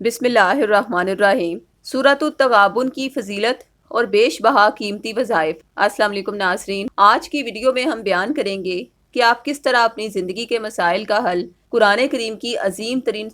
बिस्मिल्लाहिर्रहमानिर्रहीम। सूरतुत तगाबुन की फजीलत और बेश बहा कीमती वज़ाइफ। अस्सलाम वालेकुम नाज़रीन, आज की वीडियो में हम बयान करेंगे कि आप किस तरह अपनी ज़िंदगी के मसाइल का हल कुरान करीम की अजीम तरीन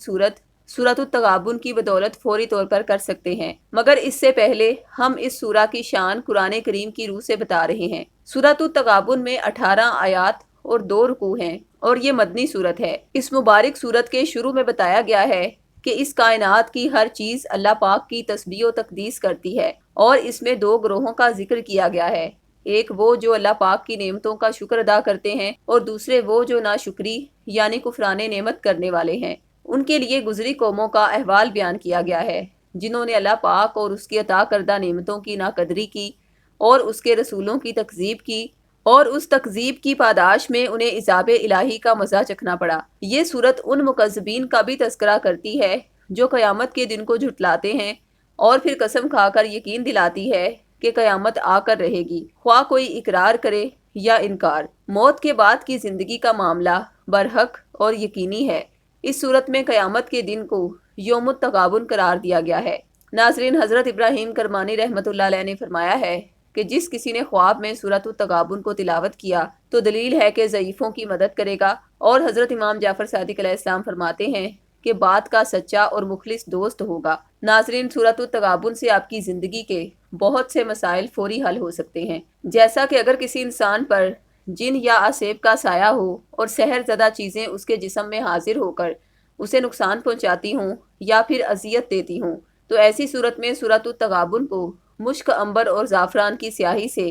सूरतुत तगाबुन की बदौलत फौरी तौर पर कर सकते हैं। मगर इससे पहले हम इस सूरा की शान कुरान करीम की रूह से बता रहे हैं। सूरतुत तगाबुन में 18 आयात और 2 रुकू हैं और ये मदनी सूरत है। इस मुबारक सूरत के शुरू में बताया गया है कि इस कायनात की हर चीज़ अल्लाह पाक की तस्बीह और तकदीस करती है और इसमें 2 ग्रोहों का जिक्र किया गया है। एक वो जो अल्लाह पाक की नेमतों का शुक्र अदा करते हैं और दूसरे वो जो नाशुक्री यानी कुफराने नेमत करने वाले हैं। उनके लिए गुजरी कौमों का अहवाल बयान किया गया है जिन्होंने अल्लाह पाक और उसकी अता करदा नेमतों की नाकदरी की और उसके रसूलों की तकजीब की और उस तकजीब की पादाश में उन्हें इजाबे इलाही का मज़ा चखना पड़ा। ये सूरत उन मुकज़्ज़बीन का भी तज़किरा करती है जो क़यामत के दिन को झुटलाते हैं और फिर कसम खाकर यकीन दिलाती है कि क़यामत आकर रहेगी, ख्वाह कोई इकरार करे या इनकार। मौत के बाद की ज़िंदगी का मामला बरहक और यकीनी है। इस सूरत में क़यामत के दिन को यौमुत तगाबुन करार दिया गया है। नाज़रीन, हज़रत इब्राहीम करमानी रहमतुल्लाह अलैह ने फरमाया है कि जिस किसी ने ख्वाब में सूरतुत तगाबुन को तिलावत किया तो दलील है कि ज़ईफ़ों की मदद करेगा। और हज़रत इमाम जाफ़र सादिक़ अलैहिस्सलाम फरमाते हैं कि बात का सच्चा और मुखलिस दोस्त होगा। नाज़रीन, सूरतुत तगाबुन से आपकी ज़िंदगी के बहुत से मसाइल फौरी हल हो सकते हैं। जैसा कि अगर किसी इंसान पर जिन या आसेब का साया हो और सहर ज़दा चीज़ें उसके जिस्म में हाजिर होकर उसे नुकसान पहुँचाती हों या फिर अजियत देती हों, तो ऐसी सूरत में सूरतुत तगाबुन को मुश्क, अंबर और ज़ाफ़रान की स्याही से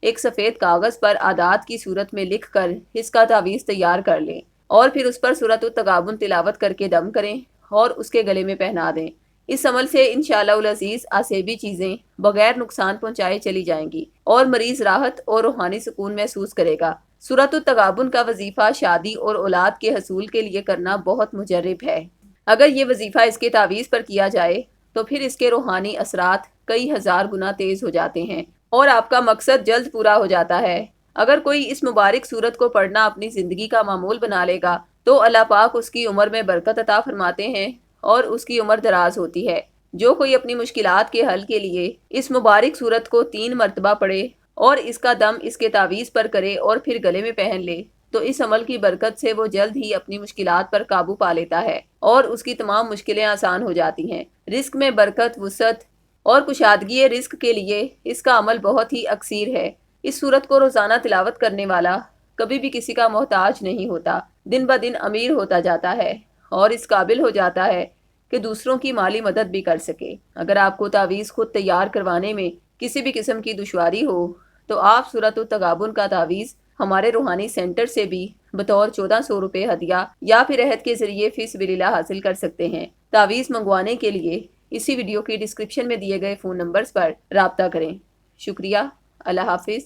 एक सफ़ेद कागज़ पर आदात की सूरत में लिख कर इसका तावीज़ तैयार कर लें और फिर उस पर सूरतुत तगाबुन तिलावत करके दम करें और उसके गले में पहना दें। इस अमल से इंशाअल्लाहुल अज़ीज़ आसेबी चीज़ें बग़ैर नुकसान पहुँचाए चली जाएंगी और मरीज़ राहत और रूहानी सुकून महसूस करेगा। सूरतुत तगाबुन का वजीफ़ा शादी और औलाद के हसूल के लिए करना बहुत मुजर्रब है। अगर ये वजीफ़ा इसके तावीज़ पर किया जाए तो फिर इसके रूहानी असरात कई हज़ार गुना तेज़ हो जाते हैं और आपका मकसद जल्द पूरा हो जाता है। अगर कोई इस मुबारक सूरत को पढ़ना अपनी ज़िंदगी का मामूल बना लेगा तो अल्लाह पाक उसकी उम्र में बरकत अता फरमाते हैं और उसकी उम्र दराज होती है। जो कोई अपनी मुश्किलात के हल के लिए इस मुबारक सूरत को 3 मरतबा पढ़े और इसका दम इसके तावीज़ पर करे और फिर गले में पहन ले तो इस अमल की बरकत से वो जल्द ही अपनी मुश्किलात पर काबू पा लेता है और उसकी तमाम मुश्किलें आसान हो जाती हैं। रिस्क में बरकत, वुसअत और कुशादगी रिस्क के लिए इसका अमल बहुत ही अक्सीर है। इस सूरत को रोज़ाना तिलावत करने वाला कभी भी किसी का मोहताज नहीं होता, दिन ब दिन अमीर होता जाता है और इस काबिल हो जाता है कि दूसरों की माली मदद भी कर सके। अगर आपको तावीज़ खुद तैयार करवाने में किसी भी किस्म की दुश्वारी हो तो आप सूरतुत तगाबुन का तावीज़ हमारे रूहानी सेंटर से भी बतौर 1400 रुपये हदिया या फिर अहद के ज़रिए फ़ी सबिलिल्लाह हासिल कर सकते हैं। तावीज़ मंगवाने के लिए इसी वीडियो की डिस्क्रिप्शन में दिए गए फ़ोन नंबर्स पर राब्ता करें। शुक्रिया। अल्लाह हाफिज़।